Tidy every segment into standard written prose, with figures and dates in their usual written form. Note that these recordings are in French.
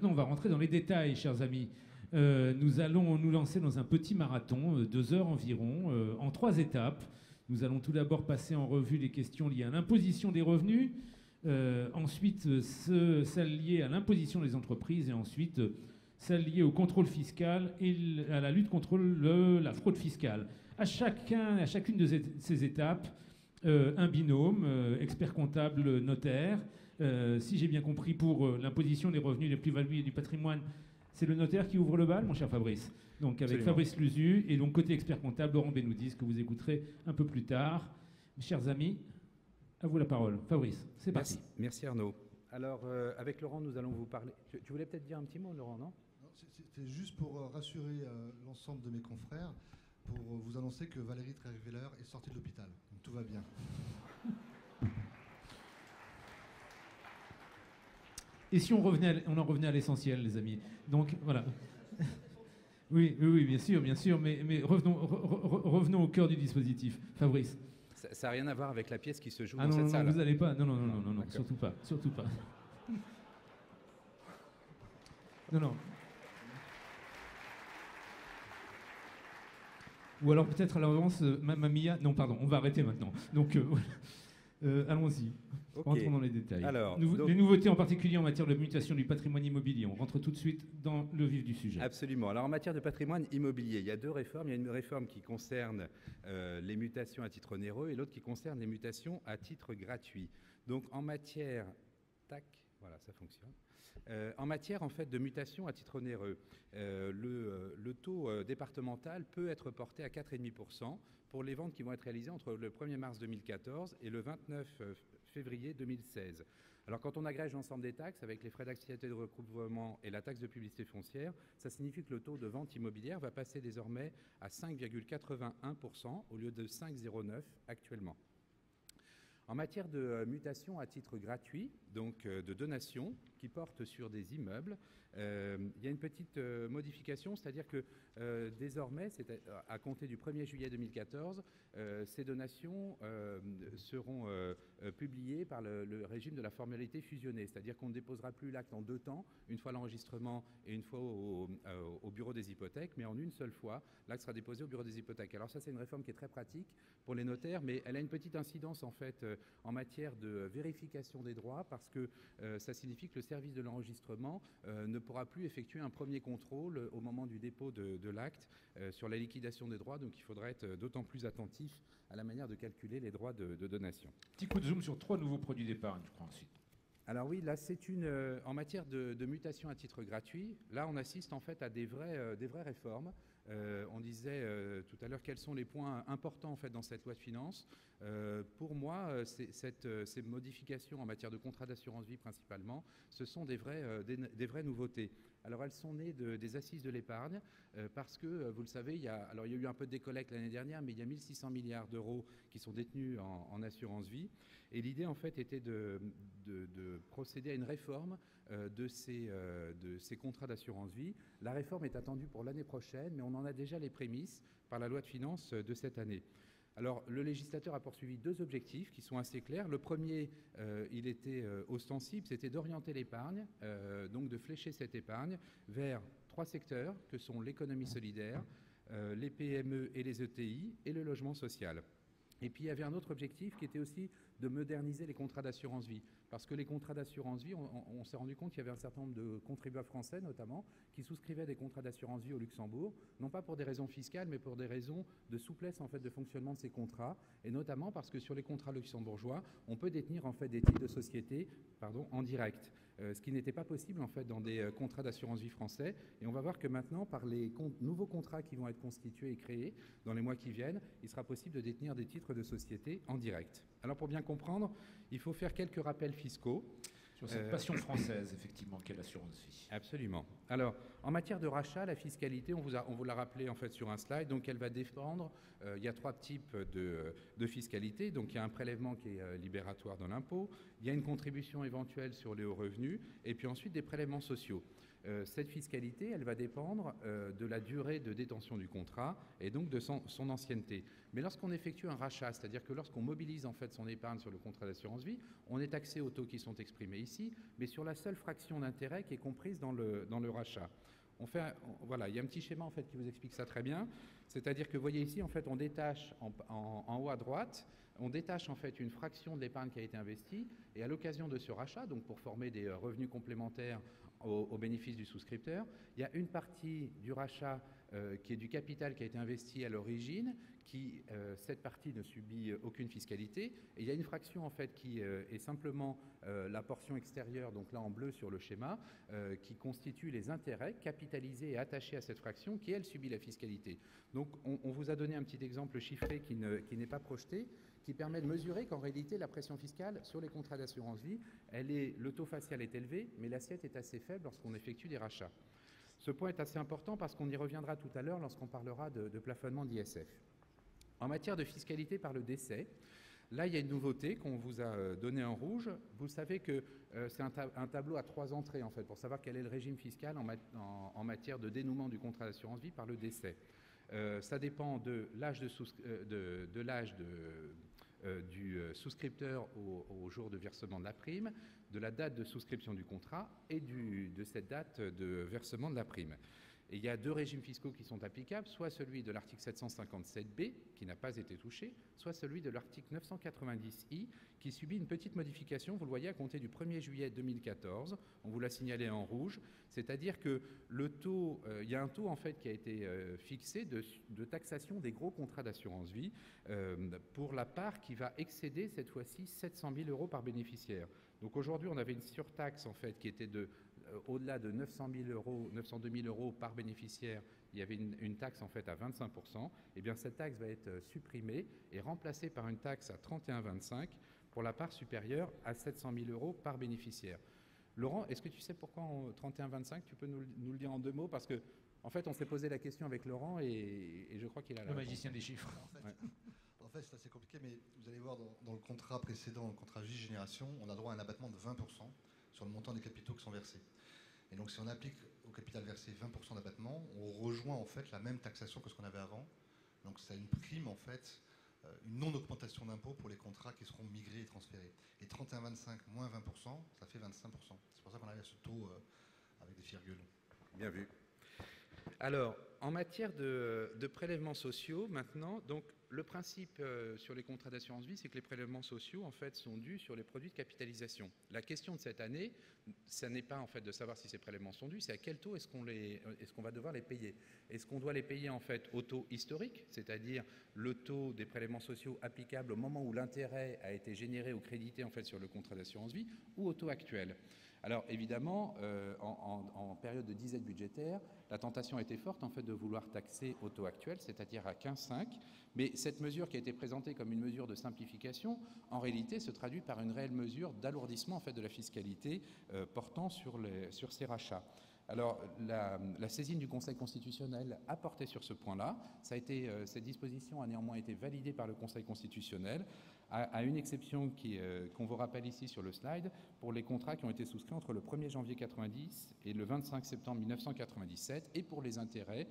Maintenant, on va rentrer dans les détails, chers amis. Nous allons nous lancer dans un petit marathon, 2 heures environ, en 3 étapes. Nous allons tout d'abord passer en revue les questions liées à l'imposition des revenus, ensuite celles liées à l'imposition des entreprises, et ensuite celles liées au contrôle fiscal et à la lutte contre la fraude fiscale. À chacune de ces étapes, un binôme, expert comptable, notaire. Si j'ai bien compris, pour l'imposition des revenus, des plus-values et du patrimoine, c'est le notaire qui ouvre le bal, mon cher Fabrice. Donc avec Absolument. Fabrice Luzu, et donc côté expert comptable, Laurent Benoudis, que vous écouterez un peu plus tard. Mes chers amis, à vous la parole. Fabrice, c'est parti. Merci Arnaud. Alors, avec Laurent, nous allons vous parler... Tu voulais peut-être dire un petit mot, Laurent, non? C'était juste pour rassurer l'ensemble de mes confrères, pour vous annoncer que Valérie Trierweiler est sortie de l'hôpital. Donc tout va bien. Et si on en revenait à l'essentiel, les amis. Donc, voilà. Oui, bien sûr, mais revenons au cœur du dispositif. Fabrice. Ça n'a rien à voir avec la pièce qui se joue dans cette salle. Vous n'allez pas. Non, surtout pas. Non. Ou alors peut-être à l'avance, Mamma Mia. Non, pardon, on va arrêter maintenant. Donc, allons-y. Okay. Rentrons dans les détails. Alors, les nouveautés en particulier en matière de mutation du patrimoine immobilier. On rentre tout de suite dans le vif du sujet. Absolument. Alors en matière de patrimoine immobilier, il y a 2 réformes. Il y a une réforme qui concerne les mutations à titre onéreux et l'autre qui concerne les mutations à titre gratuit. Donc en matière... Tac, voilà, ça fonctionne. En matière en fait, de mutation à titre onéreux, le taux départemental peut être porté à 4,5% pour les ventes qui vont être réalisées entre le 1er mars 2014 et le 29 février 2016. Alors quand on agrège l'ensemble des taxes avec les frais d'activité de recouvrement et la taxe de publicité foncière, ça signifie que le taux de vente immobilière va passer désormais à 5,81% au lieu de 5,09% actuellement. En matière de mutation à titre gratuit, donc de donation, qui porte sur des immeubles, il y a une petite modification, c'est-à-dire que désormais, à compter du 1er juillet 2014, ces donations seront publiées par le régime de la formalité fusionnée, c'est-à-dire qu'on ne déposera plus l'acte en 2 temps, une fois l'enregistrement et une fois au bureau des hypothèques, mais en une seule fois, l'acte sera déposé au bureau des hypothèques. Alors ça, c'est une réforme qui est très pratique pour les notaires, mais elle a une petite incidence en fait en matière de vérification des droits, parce que ça signifie que le service de l'enregistrement ne pourra plus effectuer un premier contrôle au moment du dépôt de l'acte sur la liquidation des droits, donc il faudra être d'autant plus attentif à la manière de calculer les droits de donation. Petit coup de zoom sur 3 nouveaux produits d'épargne, je crois, ensuite. Alors oui, là, c'est en matière de mutation à titre gratuit, là, on assiste en fait à des vraies réformes. On disait tout à l'heure quels sont les points importants en fait dans cette loi de finances. Pour moi, ces modifications en matière de contrat d'assurance vie principalement, ce sont des vraies nouveautés. Alors elles sont nées des assises de l'épargne parce que, vous le savez, il y a eu un peu de décollecte l'année dernière, mais il y a 1600 milliards d'euros qui sont détenus en assurance vie. Et l'idée, en fait, était de procéder à une réforme de ces contrats d'assurance vie. La réforme est attendue pour l'année prochaine, mais on en a déjà les prémices par la loi de finances de cette année. Alors, le législateur a poursuivi 2 objectifs qui sont assez clairs. Le premier, il était ostensible, c'était d'orienter l'épargne, donc de flécher cette épargne vers 3 secteurs que sont l'économie solidaire, les PME et les ETI et le logement social. Et puis il y avait un autre objectif qui était aussi de moderniser les contrats d'assurance vie. Parce que les contrats d'assurance vie, on s'est rendu compte qu'il y avait un certain nombre de contribuables français notamment qui souscrivaient des contrats d'assurance vie au Luxembourg, non pas pour des raisons fiscales, mais pour des raisons de souplesse en fait de fonctionnement de ces contrats, et notamment parce que sur les contrats luxembourgeois, on peut détenir en fait des titres de société en direct. Ce qui n'était pas possible en fait dans des contrats d'assurance vie français. Et on va voir que maintenant, par les nouveaux contrats qui vont être constitués et créés dans les mois qui viennent, il sera possible de détenir des titres de société en direct. Alors pour bien comprendre, il faut faire quelques rappels fiscaux. Sur cette passion française, effectivement, qu'est l'assurance vie. Absolument. Alors, en matière de rachat, la fiscalité, on vous l'a rappelé en fait sur un slide, donc elle va dépendre, il y a 3 types de fiscalité. Donc il y a un prélèvement qui est libératoire dans l'impôt, il y a une contribution éventuelle sur les hauts revenus, et puis ensuite des prélèvements sociaux. Cette fiscalité, elle va dépendre de la durée de détention du contrat et donc de son ancienneté. Mais lorsqu'on effectue un rachat, c'est-à-dire que lorsqu'on mobilise en fait son épargne sur le contrat d'assurance vie, on est taxé aux taux qui sont exprimés ici. ici, mais sur la seule fraction d'intérêt qui est comprise dans le rachat. Voilà, il y a un petit schéma en fait qui vous explique ça très bien. C'est-à-dire que vous voyez ici, en fait, on détache en haut à droite, on détache en fait une fraction de l'épargne qui a été investie, et à l'occasion de ce rachat, donc pour former des revenus complémentaires au bénéfice du souscripteur, il y a une partie du rachat qui est du capital qui a été investi à l'origine, cette partie ne subit aucune fiscalité, et il y a une fraction en fait qui est simplement la portion extérieure, donc là en bleu sur le schéma, qui constitue les intérêts capitalisés et attachés à cette fraction qui elle subit la fiscalité. Donc on vous a donné un petit exemple chiffré qui n'est pas projeté, qui permet de mesurer qu'en réalité la pression fiscale sur les contrats d'assurance vie, le taux facial est élevé, mais l'assiette est assez faible lorsqu'on effectue des rachats. Ce point est assez important parce qu'on y reviendra tout à l'heure lorsqu'on parlera de plafonnement d'ISF. En matière de fiscalité par le décès, là il y a une nouveauté qu'on vous a donnée en rouge. Vous savez que c'est un tableau à 3 entrées en fait, pour savoir quel est le régime fiscal en matière de dénouement du contrat d'assurance vie par le décès. Ça dépend de l'âge du souscripteur au jour de versement de la prime, de la date de souscription du contrat et de cette date de versement de la prime. Et il y a 2 régimes fiscaux qui sont applicables, soit celui de l'article 757B, qui n'a pas été touché, soit celui de l'article 990I, qui subit une petite modification, vous le voyez, à compter du 1er juillet 2014, on vous l'a signalé en rouge, c'est-à-dire que le taux, il y a un taux en fait qui a été fixé de taxation des gros contrats d'assurance vie pour la part qui va excéder cette fois-ci 700 000 € par bénéficiaire. Donc aujourd'hui, on avait une surtaxe en fait qui était au-delà de 902 000 € par bénéficiaire, il y avait une taxe en fait à 25%. Et bien cette taxe va être supprimée et remplacée par une taxe à 31,25 pour la part supérieure à 700 000 € par bénéficiaire. Laurent, est-ce que tu sais pourquoi 31,25 ? Tu peux nous le dire en 2 mots parce que en fait, on s'est posé la question avec Laurent et je crois qu'il a la Le magicien des chiffres. En fait, c'est assez compliqué, mais vous allez voir dans le contrat précédent, le contrat J-Génération, on a droit à un abattement de 20% sur le montant des capitaux qui sont versés. Et donc, si on applique au capital versé 20% d'abattement, on rejoint en fait la même taxation que ce qu'on avait avant. Donc, c'est une prime en fait, une non-augmentation d'impôt pour les contrats qui seront migrés et transférés. Et 31,25 moins 20%, ça fait 25%. C'est pour ça qu'on arrive à ce taux avec des virgules. Bien vu. Alors, en matière de prélèvements sociaux, maintenant, donc le principe sur les contrats d'assurance vie, c'est que les prélèvements sociaux, en fait, sont dus sur les produits de capitalisation. La question de cette année, ça n'est pas en fait de savoir si ces prélèvements sont dus, c'est à quel taux est-ce qu'on va devoir les payer. Est-ce qu'on doit les payer en fait au taux historique, c'est-à-dire le taux des prélèvements sociaux applicables au moment où l'intérêt a été généré ou crédité en fait sur le contrat d'assurance vie, ou au taux actuel. Alors évidemment, en période de disette budgétaire, la tentation a été forte en fait de vouloir taxer au taux actuel, c'est-à-dire à 15,5. Mais cette mesure qui a été présentée comme une mesure de simplification, en réalité se traduit par une réelle mesure d'alourdissement en fait de la fiscalité portant sur ces rachats. Alors, la saisine du Conseil constitutionnel a porté sur ce point-là. Cette disposition a néanmoins été validée par le Conseil constitutionnel, à une exception qu'on vous rappelle ici sur le slide, pour les contrats qui ont été souscrits entre le 1er janvier 1990 et le 25 septembre 1997, et pour les intérêts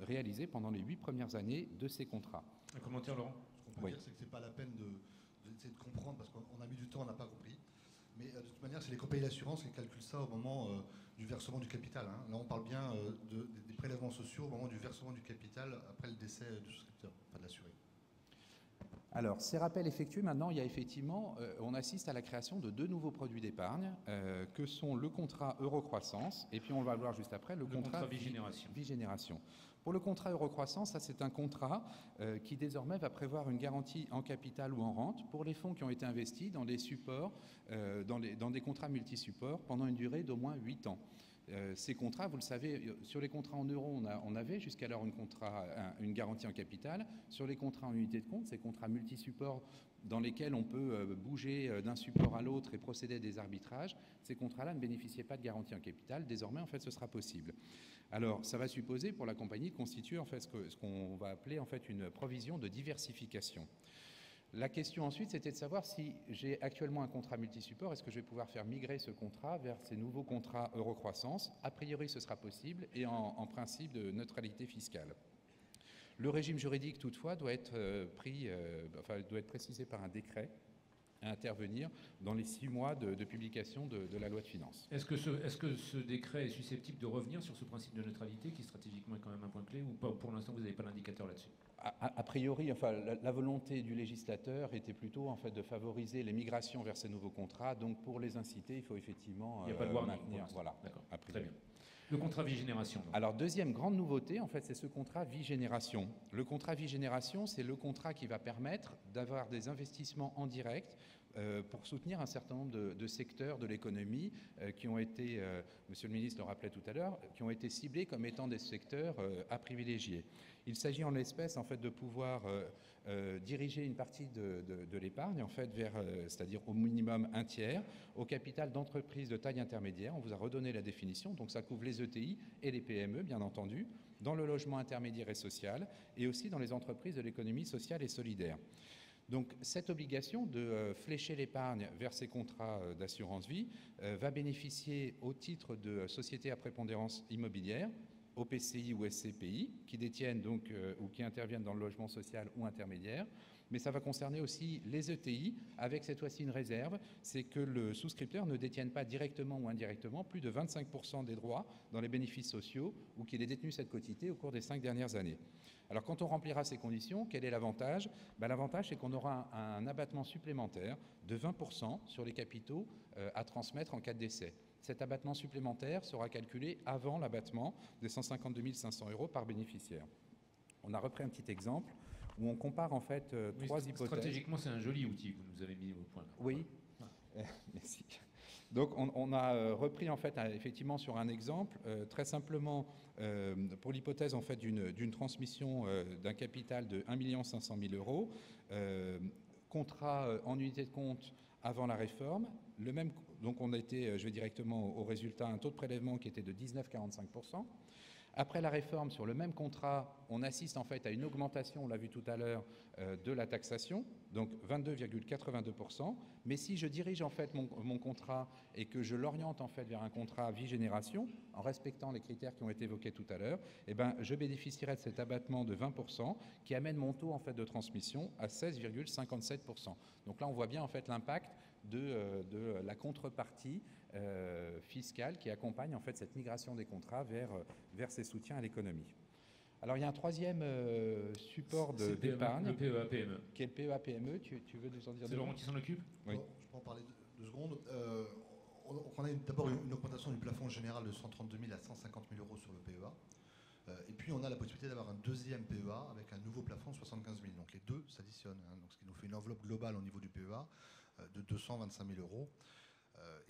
réalisés pendant les 8 premières années de ces contrats. Un commentaire, Laurent ? Ce qu'on peut dire, c'est que ce n'est pas la peine d'essayer de comprendre, parce qu'on a mis du temps, on n'a pas compris. Mais de toute manière, c'est les compagnies d'assurance qui calculent ça au moment du versement du capital. Hein. Là, on parle bien des prélèvements sociaux au moment du versement du capital après le décès du souscripteur, pas de l'assuré. Alors, ces rappels effectués, maintenant, il y a effectivement, on assiste à la création de 2 nouveaux produits d'épargne, que sont le contrat Eurocroissance, et puis on va le voir juste après, le contrat Vigénération. Pour le contrat Eurocroissance, ça c'est un contrat qui désormais va prévoir une garantie en capital ou en rente pour les fonds qui ont été investis dans des supports, dans des contrats multisupports pendant une durée d'au moins 8 ans. Ces contrats, vous le savez, sur les contrats en euros, on avait jusqu'alors une garantie en capital. Sur les contrats en unité de compte, ces contrats multisupports dans lesquels on peut bouger d'un support à l'autre et procéder à des arbitrages, ces contrats-là ne bénéficiaient pas de garantie en capital. Désormais, en fait, ce sera possible. Alors, ça va supposer pour la compagnie de constituer en fait ce qu'on va appeler en fait une provision de diversification. La question ensuite, c'était de savoir si j'ai actuellement un contrat multisupport, est-ce que je vais pouvoir faire migrer ce contrat vers ces nouveaux contrats Eurocroissance ? A priori, ce sera possible et en principe de neutralité fiscale. Le régime juridique, toutefois, doit être précisé par un décret. à intervenir dans les 6 mois de publication de la loi de finances. Est-ce que ce décret est susceptible de revenir sur ce principe de neutralité qui stratégiquement est quand même un point clé, ou pas, pour l'instant vous n'avez pas d'indicateur là-dessus? A priori, enfin, la volonté du législateur était plutôt en fait de favoriser les migrations vers ces nouveaux contrats. Donc pour les inciter, il faut effectivement il n'y a pas de warning, maintenir. Voilà. D'accord. Très bien. Le contrat vie-génération. Alors deuxième grande nouveauté, en fait, c'est ce contrat vie-génération. Le contrat vie-génération, c'est le contrat qui va permettre d'avoir des investissements en direct pour soutenir un certain nombre de secteurs de l'économie qui ont été, Monsieur le ministre le rappelait tout à l'heure, qui ont été ciblés comme étant des secteurs à privilégier. Il s'agit en l'espèce en fait de pouvoir diriger une partie de l'épargne en fait vers, c'est-à-dire au minimum un tiers, au capital d'entreprises de taille intermédiaire. On vous a redonné la définition, donc ça couvre les ETI et les PME bien entendu, dans le logement intermédiaire et social, et aussi dans les entreprises de l'économie sociale et solidaire. Donc cette obligation de flécher l'épargne vers ces contrats d'assurance vie va bénéficier au titre de sociétés à prépondérance immobilière, OPCI ou SCPI, qui détiennent donc ou qui interviennent dans le logement social ou intermédiaire, mais ça va concerner aussi les ETI, avec cette fois-ci une réserve, c'est que le souscripteur ne détienne pas directement ou indirectement plus de 25% des droits dans les bénéfices sociaux ou qu'il ait détenu cette quotité au cours des 5 dernières années. Alors quand on remplira ces conditions, quel est l'avantage? L'avantage, c'est qu'on aura un abattement supplémentaire de 20% sur les capitaux à transmettre en cas de décès. Cet abattement supplémentaire sera calculé avant l'abattement de 152 500 € par bénéficiaire. On a repris un petit exemple où on compare en fait trois hypothèses. Stratégiquement, c'est un joli outil que vous nous avez mis au point. Oui, merci. Donc on a repris en fait effectivement sur un exemple, très simplement pour l'hypothèse en fait d'une transmission d'un capital de 1 500 000 €, contrat en unité de compte avant la réforme, donc on a été, je vais directement au résultat, un taux de prélèvement qui était de 19,45%. Après la réforme, sur le même contrat, on assiste en fait à une augmentation, on l'a vu tout à l'heure, de la taxation, donc 22,82%. Mais si je dirige en fait mon contrat et que je l'oriente en fait vers un contrat vie-génération, en respectant les critères qui ont été évoqués tout à l'heure, je bénéficierai de cet abattement de 20% qui amène mon taux en fait de transmission à 16,57%. Donc là, on voit bien en fait l'impact de la contrepartie fiscale qui accompagne en fait cette migration des contrats vers ces soutiens à l'économie. Alors il y a un troisième support d'épargne, le PEA-PME. Qui est le PEA-PME. Tu veux nous en dire deux mots? C'est Laurent qui s'en occupe? Oui. Je peux en parler 2 secondes. On a d'abord une augmentation du plafond général de 132 000 à 150 000 € sur le PEA. Et puis on a la possibilité d'avoir un deuxième PEA avec un nouveau plafond de 75 000. Donc les deux s'additionnent, donc ce qui nous fait une enveloppe globale au niveau du PEA de 225 000 €.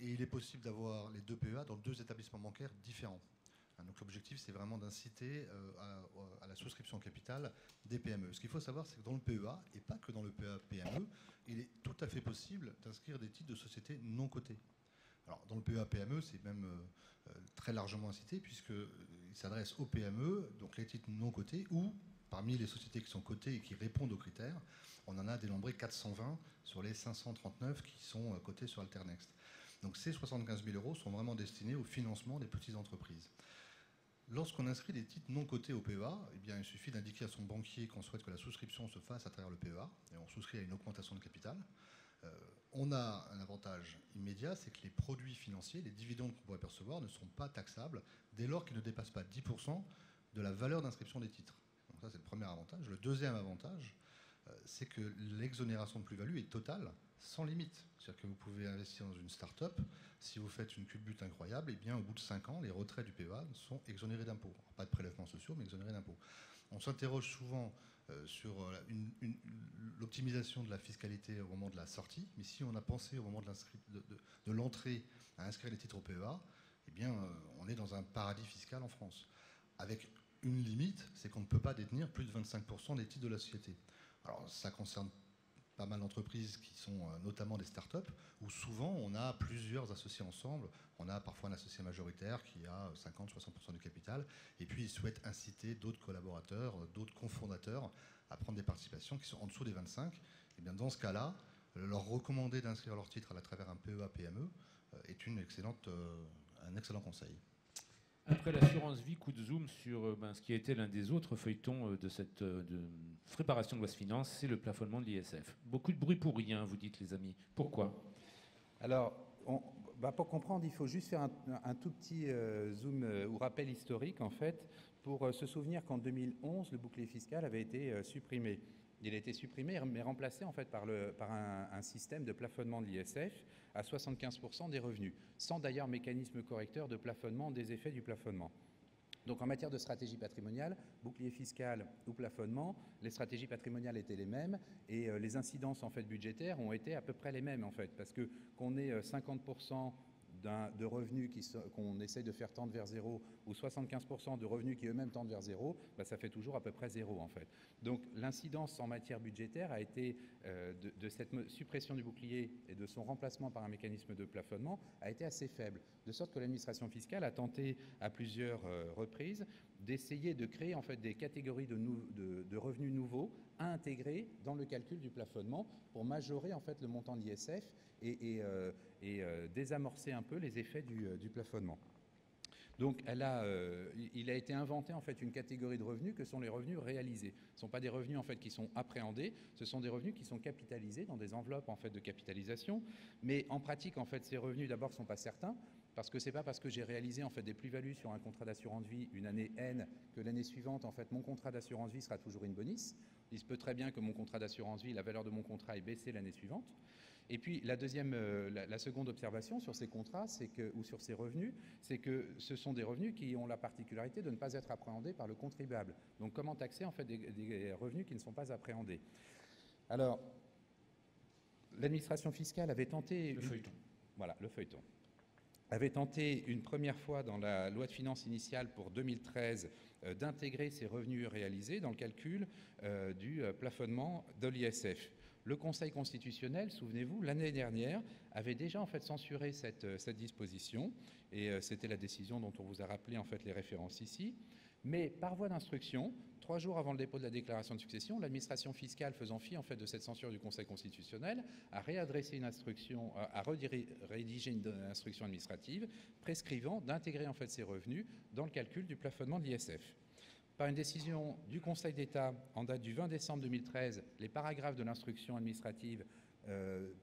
Et il est possible d'avoir les deux PEA dans 2 établissements bancaires différents. Donc l'objectif, c'est vraiment d'inciter à la souscription capital des PME. Ce qu'il faut savoir, c'est que dans le PEA, et pas que dans le PEA-PME, il est tout à fait possible d'inscrire des titres de société non cotés. Alors dans le PEA-PME, c'est même très largement incité, puisqu'il s'adresse aux PME, donc les titres non cotés, ou parmi les sociétés qui sont cotées et qui répondent aux critères, on en a dénombré 420 sur les 539 qui sont cotés sur Alternext. Donc ces 75 000 € sont vraiment destinés au financement des petites entreprises. Lorsqu'on inscrit des titres non cotés au PEA, il suffit d'indiquer à son banquier qu'on souhaite que la souscription se fasse à travers le PEA, et on souscrit à une augmentation de capital. On a un avantage immédiat, c'est que les produits financiers, les dividendes qu'on pourrait percevoir, ne sont pas taxables dès lors qu'ils ne dépassent pas 10% de la valeur d'inscription des titres. Donc ça, c'est le premier avantage. Le deuxième avantage, c'est que l'exonération de plus-value est totale, sans limite. C'est-à-dire que vous pouvez investir dans une start-up, si vous faites une culbute incroyable, au bout de 5 ans, les retraits du PEA sont exonérés d'impôts. Pas de prélèvements sociaux, mais exonérés d'impôts. On s'interroge souvent sur l'optimisation de la fiscalité au moment de la sortie, mais si on a pensé au moment de l'entrée à inscrire les titres au PEA, on est dans un paradis fiscal en France. Avec une limite, c'est qu'on ne peut pas détenir plus de 25% des titres de la société. Alors ça concerne pas mal d'entreprises qui sont notamment des startups, où souvent on a plusieurs associés ensemble. On a parfois un associé majoritaire qui a 50-60% du capital, et puis ils souhaitent inciter d'autres collaborateurs, d'autres cofondateurs à prendre des participations qui sont en dessous des 25. Et bien dans ce cas-là, leur recommander d'inscrire leur titre à travers un PEA-PME est un excellent conseil. Après l'assurance vie, coup de zoom sur ce qui a été l'un des autres feuilletons de cette préparation de loi de finances, c'est le plafonnement de l'ISF. Beaucoup de bruit pour rien, vous dites les amis. Pourquoi? Alors, pour comprendre, il faut juste faire un tout petit zoom ou rappel historique, en fait, pour se souvenir qu'en 2011, le bouclier fiscal avait été supprimé. Il a été supprimé, mais remplacé en fait par un système de plafonnement de l'ISF à 75% des revenus, sans d'ailleurs mécanisme correcteur de plafonnement des effets du plafonnement. Donc en matière de stratégie patrimoniale, bouclier fiscal ou plafonnement, les stratégies patrimoniales étaient les mêmes et les incidences en fait budgétaires ont été à peu près les mêmes en fait, parce que qu'on ait 50% de revenus qu'on essaye de faire tendre vers zéro ou 75% de revenus qui eux-mêmes tendent vers zéro, ça fait toujours à peu près zéro en fait. Donc l'incidence en matière budgétaire a été de cette suppression du bouclier et de son remplacement par un mécanisme de plafonnement a été assez faible, de sorte que l'administration fiscale a tenté à plusieurs reprises d'essayer de créer en fait des catégories de revenus nouveaux à intégrer dans le calcul du plafonnement pour majorer en fait le montant de l'ISF et désamorcer un peu les effets du plafonnement. Donc il a été inventé en fait une catégorie de revenus que sont les revenus réalisés. Ce ne sont pas des revenus en fait qui sont appréhendés, ce sont des revenus qui sont capitalisés dans des enveloppes en fait de capitalisation. Mais en pratique en fait ces revenus d'abord ne sont pas certains, parce que c'est pas parce que j'ai réalisé en fait des plus-values sur un contrat d'assurance vie une année N que l'année suivante en fait mon contrat d'assurance vie sera toujours une bonus. Il se peut très bien que mon contrat d'assurance vie, la valeur de mon contrat ait baissé l'année suivante. Et puis la seconde observation sur ces contrats, ou sur ces revenus, c'est que ce sont des revenus qui ont la particularité de ne pas être appréhendés par le contribuable. Donc comment taxer en fait des revenus qui ne sont pas appréhendés? Alors, l'administration fiscale avait tenté... Le feuilleton. Voilà, le feuilleton. Avait tenté une première fois dans la loi de finances initiale pour 2013 d'intégrer ces revenus réalisés dans le calcul du plafonnement de l'ISF. Le Conseil constitutionnel, souvenez-vous, l'année dernière, avait déjà en fait censuré cette disposition, et c'était la décision dont on vous a rappelé en fait les références ici. Mais par voie d'instruction, 3 jours avant le dépôt de la déclaration de succession, l'administration fiscale faisant fi en fait de cette censure du Conseil constitutionnel a réadressé une instruction, a rédigé une instruction administrative prescrivant d'intégrer en fait ces revenus dans le calcul du plafonnement de l'ISF. Par une décision du Conseil d'État en date du 20 décembre 2013, les paragraphes de l'instruction administrative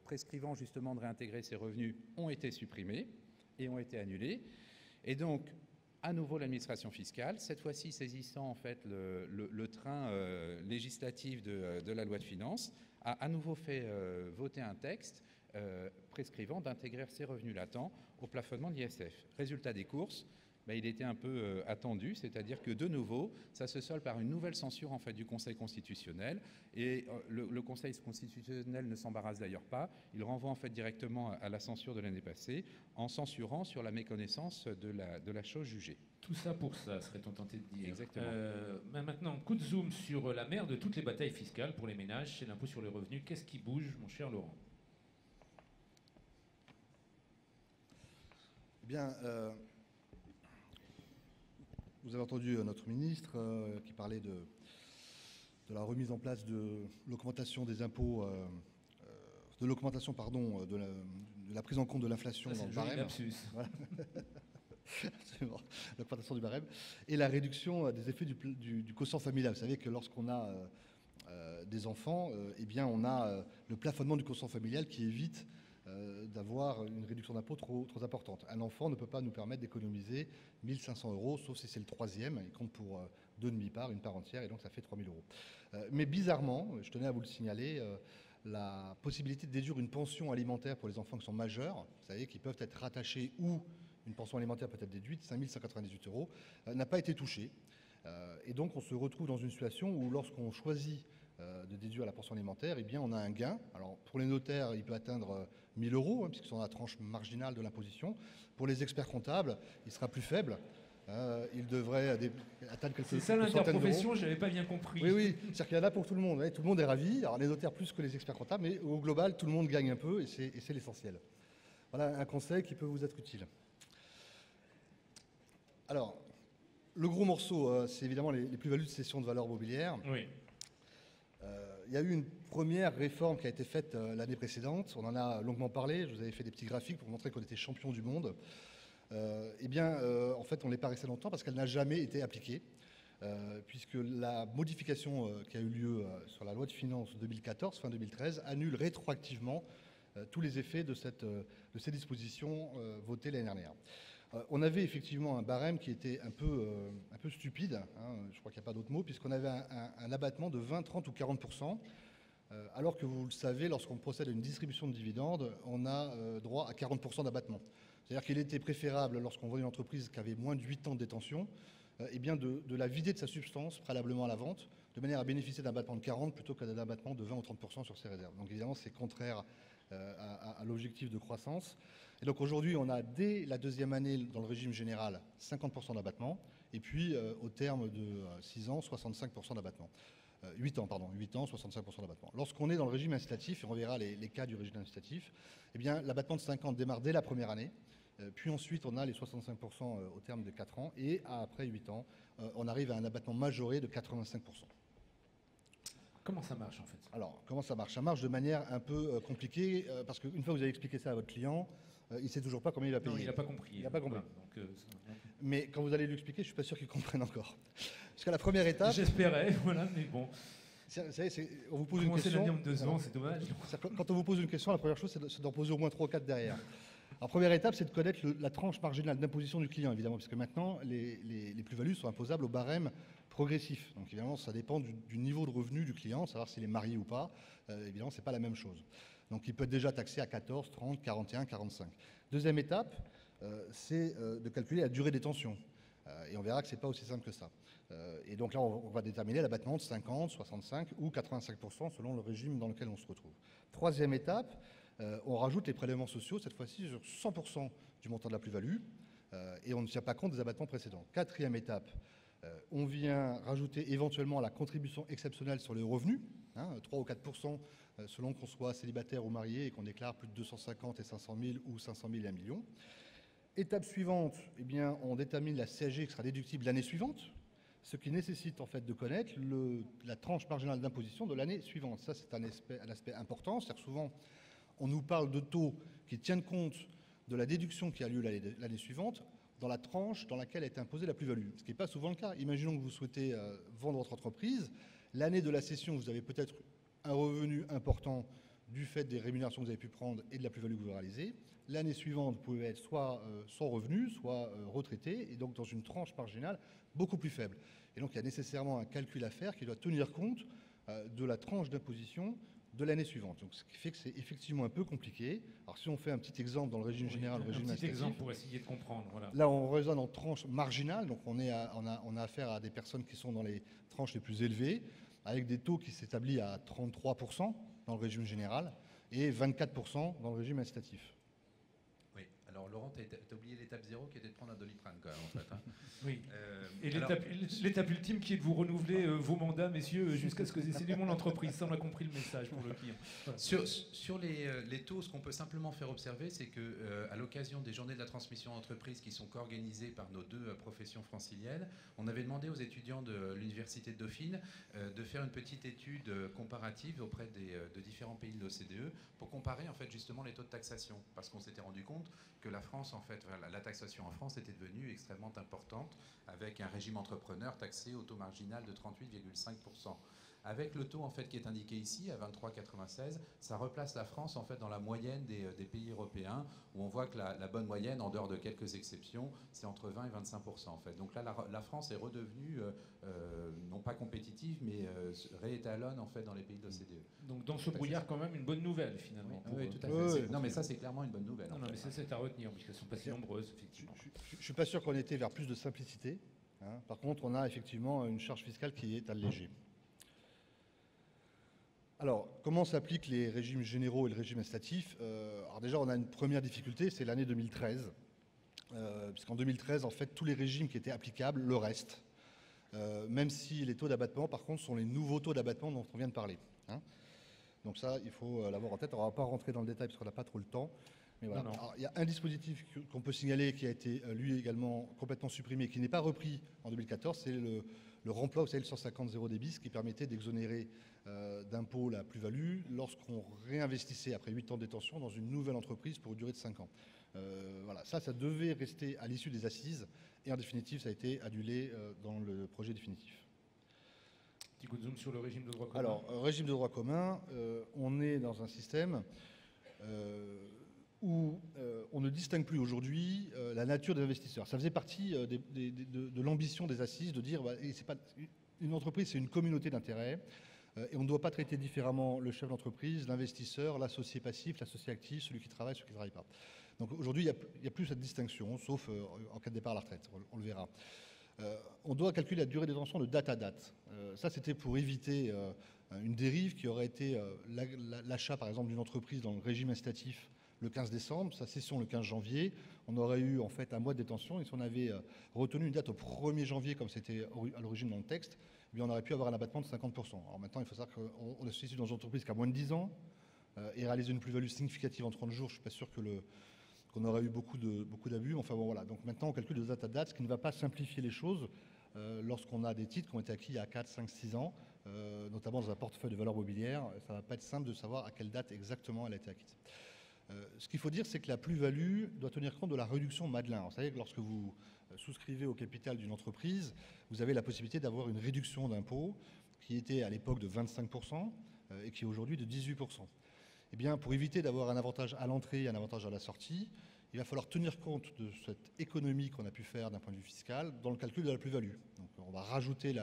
prescrivant justement de réintégrer ces revenus ont été supprimés et ont été annulés. Et donc, à nouveau, l'administration fiscale, cette fois-ci saisissant en fait le train législatif de la loi de finances, a à nouveau fait voter un texte prescrivant d'intégrer ces revenus latents au plafonnement de l'ISF. Résultat des courses, il était un peu attendu, c'est-à-dire que de nouveau, ça se solde par une nouvelle censure en fait du Conseil constitutionnel, et le Conseil constitutionnel ne s'embarrasse d'ailleurs pas, il renvoie en fait directement à la censure de l'année passée, en censurant sur la méconnaissance de la chose jugée. Tout ça pour ça, serait-on tenté de dire. Exactement. Maintenant, coup de zoom sur la mère de toutes les batailles fiscales pour les ménages, c'est l'impôt sur les revenus. Qu'est-ce qui bouge, mon cher Laurent? Eh bien, vous avez entendu notre ministre qui parlait de la remise en place de l'augmentation des impôts, de l'augmentation, pardon, de la prise en compte de l'inflation dans le barème. Voilà. L'augmentation du barème et la réduction des effets du quotient familial. Vous savez que lorsqu'on a des enfants, eh bien, on a le plafonnement du quotient familial qui évite d'avoir une réduction d'impôt trop importante. Un enfant ne peut pas nous permettre d'économiser 1 500 €, sauf si c'est le troisième. Il compte pour 2 demi-parts, une part entière, et donc ça fait 3 000 €. Mais bizarrement, je tenais à vous le signaler, la possibilité de déduire une pension alimentaire pour les enfants qui sont majeurs, vous savez, qui peuvent être rattachés ou une pension alimentaire peut être déduite, 5 198 €, n'a pas été touchée. Et donc on se retrouve dans une situation où lorsqu'on choisit de déduire la pension alimentaire, eh bien on a un gain. Alors pour les notaires, il peut atteindre 1 000 €, puisqu'ils sont dans la tranche marginale de l'imposition. Pour les experts comptables, il sera plus faible. Il devrait atteindre quelques centaines d'euros. C'est ça l'interprofession, je n'avais pas bien compris. Oui, c'est-à-dire qu'il y en a pour tout le monde. Tout le monde est ravi. Alors les notaires plus que les experts comptables, mais au global, tout le monde gagne un peu, et c'est l'essentiel. Voilà un conseil qui peut vous être utile. Alors, le gros morceau, c'est évidemment les plus-values de cession de valeurs mobilières. Oui. Il y a eu une première réforme qui a été faite l'année précédente. On en a longuement parlé. Je vous avais fait des petits graphiques pour montrer qu'on était champion du monde. En fait, on n'est pas resté longtemps parce qu'elle n'a jamais été appliquée, puisque la modification qui a eu lieu sur la loi de finances 2014, fin 2013, annule rétroactivement tous les effets de ces dispositions votées l'année dernière. On avait effectivement un barème qui était un peu stupide, hein, je crois qu'il n'y a pas d'autre mot, puisqu'on avait un abattement de 20, 30 ou 40%, alors que vous le savez, lorsqu'on procède à une distribution de dividendes, on a droit à 40% d'abattement. C'est-à-dire qu'il était préférable, lorsqu'on voit une entreprise qui avait moins de 8 ans de détention, de la vider de sa substance préalablement à la vente, de manière à bénéficier d'un abattement de 40 plutôt que d'un abattement de 20 ou 30% sur ses réserves. Donc évidemment, c'est contraire à l'objectif de croissance. Et donc aujourd'hui, on a dès la deuxième année dans le régime général 50% d'abattement, et puis au terme de 6 ans, 65% d'abattement. 8 ans, 65% d'abattement. Lorsqu'on est dans le régime incitatif, et on verra les cas du régime incitatif, l'abattement de 50 démarre dès la première année, puis ensuite on a les 65% au terme de 4 ans, et après 8 ans, on arrive à un abattement majoré de 85%. Comment ça marche en fait? Alors, comment ça marche? Ça marche de manière un peu compliquée, parce qu'une fois que vous avez expliqué ça à votre client, il ne sait toujours pas combien il va payer. Non, il n'a pas compris. Il n'a pas compris. Voilà, donc, mais quand vous allez lui expliquer, je ne suis pas sûr qu'il comprenne encore. Parce qu'à la première étape... J'espérais, voilà, mais bon. Vous savez, on vous pose une question... l'année en 2 ans, c'est dommage. Quand on vous pose une question, la première chose, c'est d'en poser au moins 3 ou 4 derrière. La première étape, c'est de connaître la tranche marginale d'imposition du client, évidemment, parce que maintenant, les plus-values sont imposables au barème progressif. Donc évidemment, ça dépend du niveau de revenu du client, savoir s'il est marié ou pas. Évidemment, ce n'est pas la même chose. Donc il peut être déjà taxé à 14, 30, 41, 45. Deuxième étape, c'est de calculer la durée des tensions. Et on verra que ce n'est pas aussi simple que ça. Et donc là, on va déterminer l'abattement de 50, 65 ou 85% selon le régime dans lequel on se retrouve. Troisième étape, on rajoute les prélèvements sociaux, cette fois-ci sur 100% du montant de la plus-value, et on ne tient pas compte des abattements précédents. Quatrième étape, on vient rajouter éventuellement la contribution exceptionnelle sur les revenus, 3 ou 4% selon qu'on soit célibataire ou marié et qu'on déclare plus de 250 et 500 000 ou 500 000 et 1 million. Étape suivante, on détermine la CSG qui sera déductible l'année suivante, ce qui nécessite en fait de connaître la tranche marginale d'imposition de l'année suivante. Ça, c'est un aspect important. C'est-à-dire souvent, on nous parle de taux qui tiennent compte de la déduction qui a lieu l'année suivante dans la tranche dans laquelle a été imposée la plus-value, ce qui n'est pas souvent le cas. Imaginons que vous souhaitez vendre votre entreprise. L'année de la cession, vous avez peut-être un revenu important du fait des rémunérations que vous avez pu prendre et de la plus-value que vous réalisez. L'année suivante, vous pouvez être soit sans revenu, soit retraité, et donc dans une tranche marginale beaucoup plus faible. Et donc il y a nécessairement un calcul à faire qui doit tenir compte de la tranche d'imposition de l'année suivante. Donc, ce qui fait que c'est effectivement un peu compliqué. Alors si on fait un petit exemple dans le régime général, le régime incitatif, un petit exemple pour essayer de comprendre. Voilà. Là, on raisonne en tranche marginale, donc on a affaire à des personnes qui sont dans les tranches les plus élevées, avec des taux qui s'établissent à 33% dans le régime général et 24% dans le régime incitatif. Oui, alors Laurent, tu as oublié l'étape 0 qui était de prendre un Doliprane quand même en fait. Hein. Oui. Et l'étape ultime qui est de vous renouveler vos mandats, messieurs, jusqu'à ce que c'est du monde entreprise. Ça, on a compris le message pour le client. Voilà. Sur les taux, ce qu'on peut simplement faire observer, c'est qu'à l'occasion des journées de la transmission d'entreprise qui sont co-organisées par nos 2 professions franciliennes, on avait demandé aux étudiants de l'Université de Dauphine de faire une petite étude comparative auprès de différents pays de l'OCDE pour comparer en fait justement les taux de taxation, parce qu'on s'était rendu compte que la France, en fait, la taxation en France était devenue extrêmement importante, avec un régime entrepreneur taxé au taux marginal de 38,5%. Avec le taux en fait qui est indiqué ici à 23,96, ça replace la France en fait dans la moyenne des pays européens, où on voit que la bonne moyenne, en dehors de quelques exceptions, c'est entre 20 et 25% en fait. Donc là, la France est redevenue non pas compétitive, mais réétalonne en fait dans les pays de l'OCDE. Donc dans ce brouillard, quand même une bonne nouvelle finalement. Oui, tout à fait. Non, mais ça c'est clairement une bonne nouvelle. Non, mais ça c'est à retenir, puisqu'elles sont pas si nombreuses effectivement. Je ne suis pas sûr qu'on ait été vers plus de simplicité. Par contre, on a effectivement une charge fiscale qui est allégée. Alors, comment s'appliquent les régimes généraux et le régime incitatif? Alors déjà, on a une première difficulté, c'est l'année 2013. Puisqu'en 2013, en fait, tous les régimes qui étaient applicables le restent. Même si les taux d'abattement, par contre, sont les nouveaux taux d'abattement dont on vient de parler. Donc ça, il faut l'avoir en tête. On ne va pas rentrer dans le détail parce qu'on n'a pas trop le temps. Mais voilà. Non. Alors, il y a un dispositif qu'on peut signaler qui a été, lui également, complètement supprimé, qui n'est pas repris en 2014, c'est le remploi, vous savez, le 150 des bis, qui permettait d'exonérer d'impôt la plus-value lorsqu'on réinvestissait après 8 ans de détention dans une nouvelle entreprise pour une durée de 5 ans. Voilà, ça devait rester à l'issue des assises, et en définitive, ça a été annulé dans le projet définitif. Petit coup de zoom sur le régime de droit commun. Alors, régime de droit commun, on est dans un système où on ne distingue plus aujourd'hui la nature des investisseurs. Ça faisait partie de l'ambition des assises de dire c'est pas, une entreprise, c'est une communauté d'intérêts, et on ne doit pas traiter différemment le chef d'entreprise, l'investisseur, l'associé passif, l'associé actif, celui qui travaille, celui qui ne travaille pas. Donc aujourd'hui, il n'y a plus cette distinction, sauf en cas de départ à la retraite, on le verra. On doit calculer la durée de détention de date à date. Ça, c'était pour éviter une dérive qui aurait été l'achat, par exemple, d'une entreprise dans le régime incitatif le 15 décembre, sa cession le 15 janvier. On aurait eu en fait un mois de détention, et si on avait retenu une date au 1er janvier, comme c'était à l'origine dans le texte, eh bien, on aurait pu avoir un abattement de 50%. Alors maintenant, il faut savoir qu'on est situé dans une entreprise qui a moins de 10 ans et réaliser une plus-value significative en 30 jours, je ne suis pas sûr qu'on aurait eu beaucoup d'abus. Enfin bon, voilà. Donc maintenant, on calcule de date à date, ce qui ne va pas simplifier les choses lorsqu'on a des titres qui ont été acquis il y a 4, 5, 6 ans, notamment dans un portefeuille de valeurs mobilières. Ça ne va pas être simple de savoir à quelle date exactement elle a été acquise. Ce qu'il faut dire, c'est que la plus-value doit tenir compte de la réduction Madelin. Vous savez que lorsque vous souscrivez au capital d'une entreprise, vous avez la possibilité d'avoir une réduction d'impôt qui était à l'époque de 25% et qui est aujourd'hui de 18%. Eh bien, pour éviter d'avoir un avantage à l'entrée et un avantage à la sortie, il va falloir tenir compte de cette économie qu'on a pu faire d'un point de vue fiscal dans le calcul de la plus-value. Donc, on va rajouter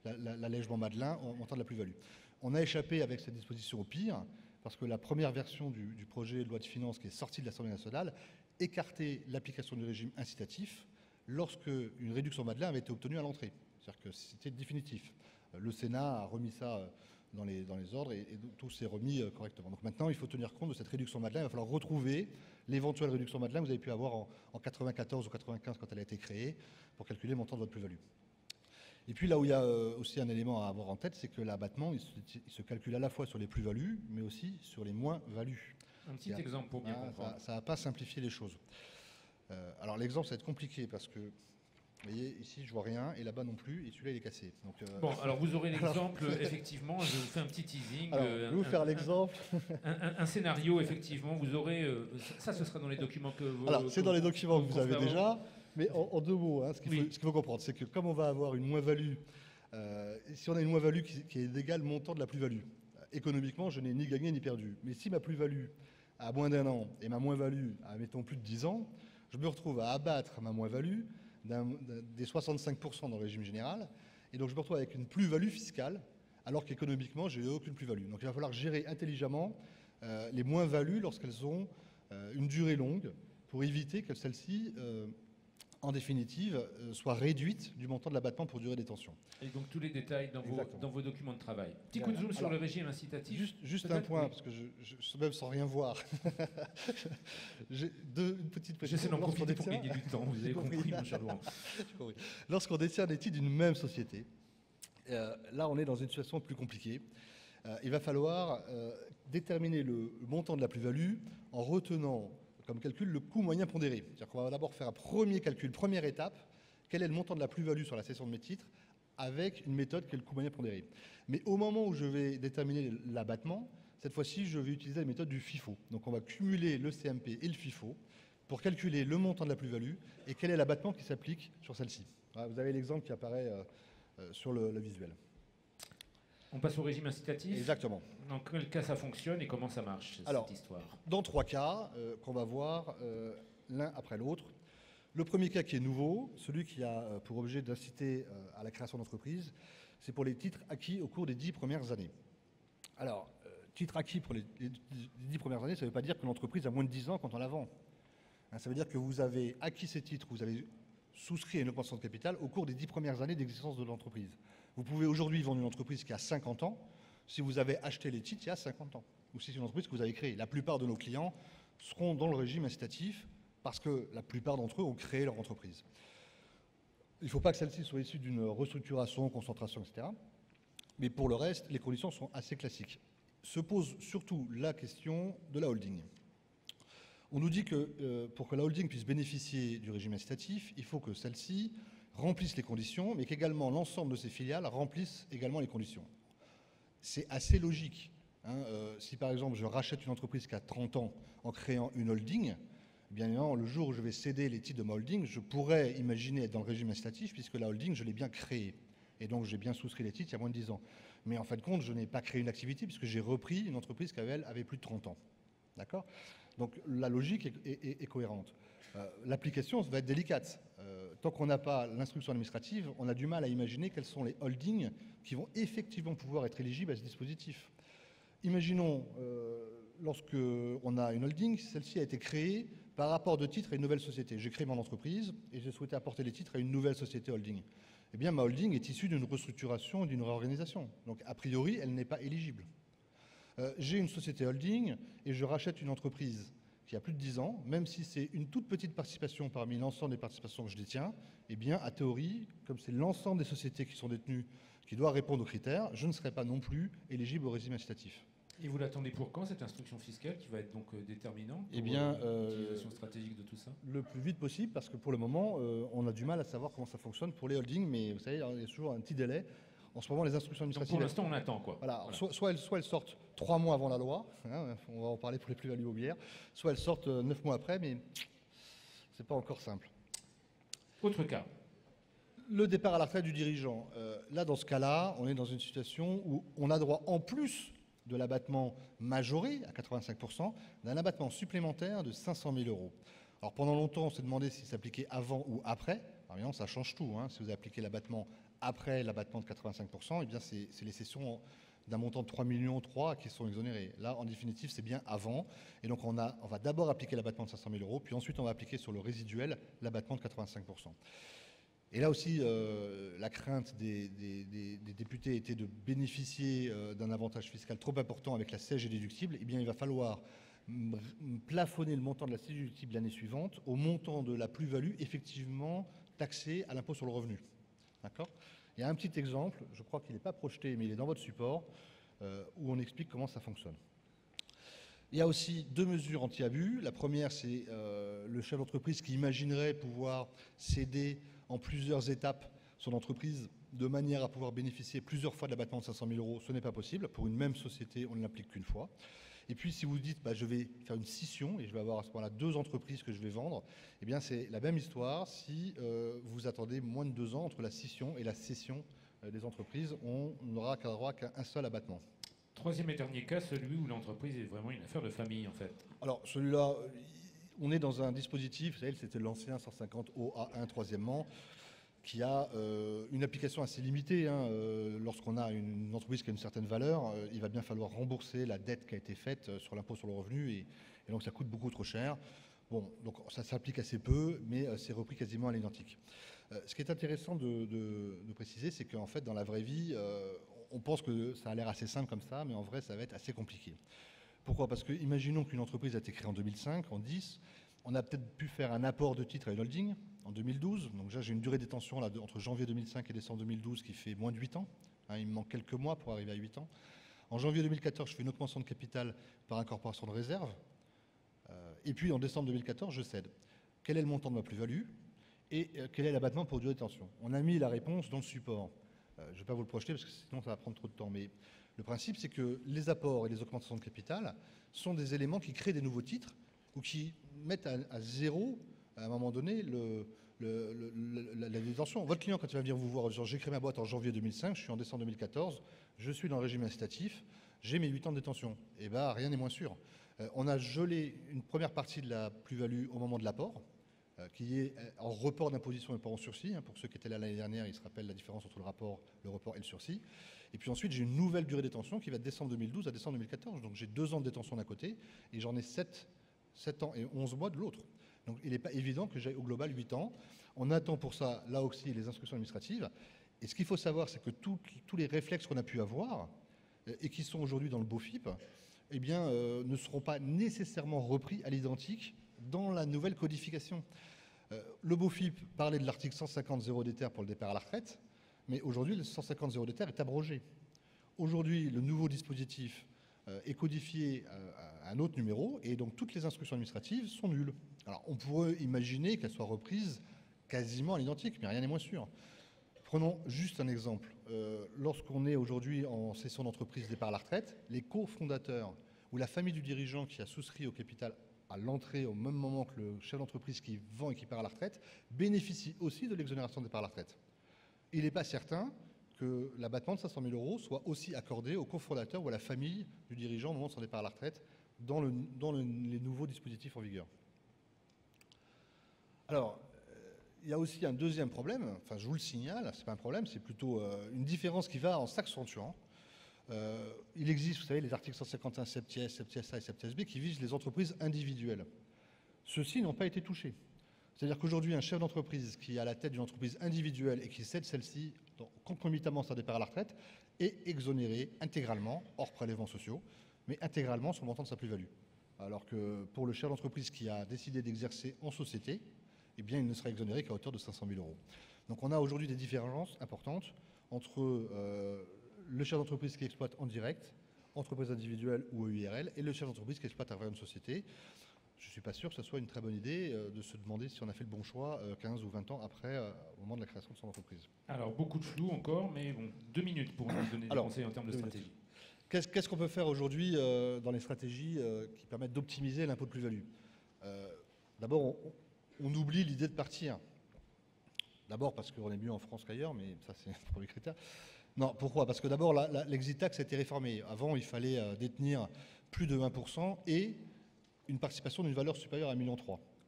l'allègement Madelin en montant de la plus-value. On a échappé avec cette disposition au pire, parce que la première version du projet de loi de finances qui est sortie de l'Assemblée nationale écartait l'application du régime incitatif lorsque une réduction Madelin avait été obtenue à l'entrée. C'est-à-dire que c'était définitif. Le Sénat a remis ça dans les ordres et tout s'est remis correctement. Donc maintenant, il faut tenir compte de cette réduction Madelin. Il va falloir retrouver l'éventuelle réduction Madelin que vous avez pu avoir en 94 ou 95 quand elle a été créée pour calculer le montant de votre plus-value. Et puis là où il y a aussi un élément à avoir en tête, c'est que l'abattement, il se calcule à la fois sur les plus-values, mais aussi sur les moins-values. Un petit exemple pour bien comprendre. Ça ne va pas simplifier les choses. Alors l'exemple, ça va être compliqué parce que, vous voyez, ici, je vois rien, et là-bas non plus, et celui-là, il est cassé. Donc, bon, alors vous aurez l'exemple, effectivement, je vous fais un petit teasing. Alors, je vais vous faire l'exemple. Un scénario, effectivement, vous aurez... ça, ce sera dans les documents que vous... Alors, c'est dans les documents que vous avez déjà, mais en 2 mots, hein, ce qu'il faut comprendre, c'est que comme on va avoir une moins-value, si on a une moins-value qui est d'égale montant de la plus-value, économiquement, je n'ai ni gagné ni perdu. Mais si ma plus-value a moins d'1 an et ma moins-value a, mettons, plus de 10 ans, je me retrouve à abattre ma moins-value des 65% dans le régime général, et donc je me retrouve avec une plus-value fiscale, alors qu'économiquement, je n'ai aucune plus-value. Donc il va falloir gérer intelligemment les moins-values lorsqu'elles ont une durée longue, pour éviter que celles-ci, en définitive, soient réduites du montant de l'abattement pour durée de détention. Et donc tous les détails dans vos documents de travail. Petit coup de zoom sur le régime incitatif. Juste un point, parce que même sans rien voir. J'ai une petite précision. J'essaie d'en profiter pour gagner du temps, vous avez compris, mon cher Laurent. Lorsqu'on détient des titres d'une même société, là on est dans une situation plus compliquée. Il va falloir déterminer le montant de la plus-value en retenant comme calcul le coût moyen pondéré. C'est-à-dire qu'on va d'abord faire un premier calcul, première étape, quel est le montant de la plus-value sur la cession de mes titres, avec une méthode qui est le coût moyen pondéré. Mais au moment où je vais déterminer l'abattement, cette fois-ci, je vais utiliser la méthode du FIFO. Donc on va cumuler le CMP et le FIFO pour calculer le montant de la plus-value et quel est l'abattement qui s'applique sur celle-ci. Voilà, vous avez l'exemple qui apparaît sur le visuel. On passe au régime incitatif. Exactement. Dans quel cas ça fonctionne et comment ça marche, cette histoire? Dans 3 cas qu'on va voir l'un après l'autre. Le premier cas qui est nouveau, celui qui a pour objet d'inciter à la création d'entreprise, c'est pour les titres acquis au cours des 10 premières années. Alors, titres acquis pour les 10 premières années, ça ne veut pas dire que l'entreprise a moins de 10 ans quand on la vend. Ça veut dire que vous avez acquis ces titres, vous avez souscrit à une augmentation de capital au cours des 10 premières années d'existence de l'entreprise. Vous pouvez aujourd'hui vendre une entreprise qui a 50 ans si vous avez acheté les titres il y a 50 ans, ou si c'est une entreprise que vous avez créée. La plupart de nos clients seront dans le régime incitatif parce que la plupart d'entre eux ont créé leur entreprise. Il ne faut pas que celle-ci soit issue d'une restructuration, concentration, etc. Mais pour le reste, les conditions sont assez classiques. Se pose surtout la question de la holding. On nous dit que pour que la holding puisse bénéficier du régime incitatif, il faut que celle-ci remplisse les conditions, mais qu'également l'ensemble de ses filiales remplissent également les conditions. C'est assez logique. Si par exemple je rachète une entreprise qui a 30 ans en créant une holding, bien évidemment, le jour où je vais céder les titres de ma holding, je pourrais imaginer être dans le régime incitatif puisque la holding, je l'ai bien créée. Et donc j'ai bien souscrit les titres il y a moins de 10 ans. Mais en fin de compte, je n'ai pas créé une activité puisque j'ai repris une entreprise qui avait plus de 30 ans. D'accord ? Donc la logique est cohérente. L'application va être délicate. Tant qu'on n'a pas l'instruction administrative, on a du mal à imaginer quels sont les holdings qui vont effectivement pouvoir être éligibles à ce dispositif. Imaginons, lorsqu'on a une holding, celle-ci a été créée par rapport de titres à une nouvelle société. J'ai créé mon entreprise et j'ai souhaité apporter les titres à une nouvelle société holding. Eh bien, ma holding est issue d'une restructuration et d'une réorganisation. Donc, a priori, elle n'est pas éligible. J'ai une société holding et je rachète une entreprise qui a plus de 10 ans, même si c'est une toute petite participation parmi l'ensemble des participations que je détiens, eh bien, à théorie, comme c'est l'ensemble des sociétés qui sont détenues qui doivent répondre aux critères, je ne serai pas non plus éligible au régime incitatif. Et vous l'attendez pour quand, cette instruction fiscale qui va être donc déterminante pour l'utilisation stratégique de tout ça? Le plus vite possible, parce que pour le moment, on a du mal à savoir comment ça fonctionne pour les holdings, mais vous savez, il y a toujours un petit délai. En ce moment, les instructions administratives... Donc pour l'instant, on attend, quoi. Voilà. Soit elles sortent 3 mois avant la loi, on va en parler pour les plus-values immobilières, soit elles sortent 9 mois après, mais c'est pas encore simple. Autre cas. Le départ à la retraite du dirigeant. Là, dans ce cas-là, on est dans une situation où on a droit, en plus de l'abattement majoré à 85%, d'un abattement supplémentaire de 500 000 €. Alors pendant longtemps, on s'est demandé si ça s'appliquait avant ou après. Alors évidemment, ça change tout. Si vous appliquez l'abattement après l'abattement de 85%, eh bien c'est les cessions d'un montant de 3,3 millions qui sont exonérées. Là, en définitive, c'est bien avant. Et donc on va d'abord appliquer l'abattement de 500 000 €, puis ensuite on va appliquer sur le résiduel l'abattement de 85%. Et là aussi, la crainte des députés était de bénéficier d'un avantage fiscal trop important avec la CSG déductible. Eh bien, il va falloir plafonner le montant de la CSG déductible l'année suivante au montant de la plus-value effectivement taxée à l'impôt sur le revenu. D'accord ? Il y a un petit exemple, je crois qu'il n'est pas projeté, mais il est dans votre support, où on explique comment ça fonctionne. Il y a aussi 2 mesures anti-abus. La première, c'est le chef d'entreprise qui imaginerait pouvoir céder en plusieurs étapes son entreprise de manière à pouvoir bénéficier plusieurs fois de l'abattement de 500 000 €. Ce n'est pas possible. Pour une même société, on ne l'applique qu'une fois. Et puis, si vous dites, je vais faire une scission et je vais avoir à ce moment-là 2 entreprises que je vais vendre, eh bien, c'est la même histoire. Si vous attendez moins de 2 ans entre la scission et la cession des entreprises, on n'aura qu'à droit qu'à un seul abattement. Troisième et dernier cas, celui où l'entreprise est vraiment une affaire de famille, en fait. Alors, celui-là, on est dans un dispositif, vous savez, c'était l'ancien 150 OA1, troisièmement, qui a une application assez limitée. Lorsqu'on a une entreprise qui a une certaine valeur, il va bien falloir rembourser la dette qui a été faite sur l'impôt sur le revenu, et donc ça coûte beaucoup trop cher. Bon, donc ça s'applique assez peu, mais c'est repris quasiment à l'identique. Ce qui est intéressant de préciser, c'est qu'en fait, dans la vraie vie, on pense que ça a l'air assez simple comme ça, mais en vrai, ça va être assez compliqué. Pourquoi ? Parce que imaginons qu'une entreprise a été créée en 2005, en 10, on a peut-être pu faire un apport de titres à une holding en 2012. Donc déjà, j'ai une durée de détention là, entre janvier 2005 et décembre 2012 qui fait moins de 8 ans. Il me manque quelques mois pour arriver à 8 ans. En janvier 2014, je fais une augmentation de capital par incorporation de réserve. Et puis en décembre 2014, je cède. Quel est le montant de ma plus-value et quel est l'abattement pour durée de détention ? On a mis la réponse dans le support. Je ne vais pas vous le projeter parce que sinon ça va prendre trop de temps. Mais le principe, c'est que les apports et les augmentations de capital sont des éléments qui créent des nouveaux titres ou qui mettent à zéro, à un moment donné, la détention. Votre client, quand il va venir vous voir, j'ai créé ma boîte en janvier 2005, je suis en décembre 2014, je suis dans le régime incitatif, j'ai mes 8 ans de détention. Et bien, rien n'est moins sûr. On a gelé une première partie de la plus-value au moment de l'apport, qui est en report d'imposition et pas en sursis. Pour ceux qui étaient là l'année dernière, ils se rappellent la différence entre le report et le sursis. Et puis ensuite, j'ai une nouvelle durée de détention qui va de décembre 2012 à décembre 2014. Donc j'ai 2 ans de détention d'un côté et j'en ai 7 ans et 11 mois de l'autre. Donc il n'est pas évident que j'aille au global 8 ans. On attend pour ça, là aussi, les instructions administratives. Et ce qu'il faut savoir, c'est que tous les réflexes qu'on a pu avoir et qui sont aujourd'hui dans le BOFIP, eh bien, ne seront pas nécessairement repris à l'identique dans la nouvelle codification. Le BOFIP parlait de l'article 150.0 des terres pour le départ à la retraite, mais aujourd'hui, le 150.0 des terres est abrogé. Aujourd'hui, le nouveau dispositif est codifié à un autre numéro, et donc toutes les instructions administratives sont nulles. Alors on pourrait imaginer qu'elles soient reprises quasiment à l'identique, mais rien n'est moins sûr. Prenons juste un exemple. Lorsqu'on est aujourd'hui en cession d'entreprise départ à la retraite, les cofondateurs ou la famille du dirigeant qui a souscrit au capital à l'entrée au même moment que le chef d'entreprise qui vend et qui part à la retraite bénéficie aussi de l'exonération de départ à la retraite. Il n'est pas certain que l'abattement de 500 000 € soit aussi accordé au cofondateur ou à la famille du dirigeant au moment de son départ à la retraite dans les nouveaux dispositifs en vigueur. Alors, il y a aussi un deuxième problème, enfin je vous le signale, c'est pas un problème, c'est plutôt une différence qui va en s'accentuant. Il existe, vous savez, les articles 151 septies, septies A et septies B qui visent les entreprises individuelles. Ceux-ci n'ont pas été touchés. C'est-à-dire qu'aujourd'hui, un chef d'entreprise qui est à la tête d'une entreprise individuelle et qui cède celle-ci concomitamment à son départ à la retraite est exonéré intégralement, hors prélèvements sociaux, mais intégralement sur le montant de sa plus-value. Alors que pour le chef d'entreprise qui a décidé d'exercer en société, eh bien, il ne sera exonéré qu'à hauteur de 500 000 €. Donc on a aujourd'hui des différences importantes entre le chef d'entreprise qui exploite en direct, entreprise individuelle ou EURL, et le chef d'entreprise qui exploite à travers une société. Je ne suis pas sûr que ce soit une très bonne idée de se demander si on a fait le bon choix 15 ou 20 ans après, au moment de la création de son entreprise. Alors, beaucoup de flou encore, mais bon, 2 minutes pour nous donner des conseils en termes de stratégie. Qu'est-ce qu'on peut faire aujourd'hui dans les stratégies qui permettent d'optimiser l'impôt de plus-value? D'abord, on oublie l'idée de partir. D'abord parce qu'on est mieux en France qu'ailleurs, mais ça c'est le premier critère. Non, pourquoi? Parce que d'abord, l'exit tax a été réformée. Avant, il fallait détenir plus de 1% et une participation d'une valeur supérieure à 1,3 million.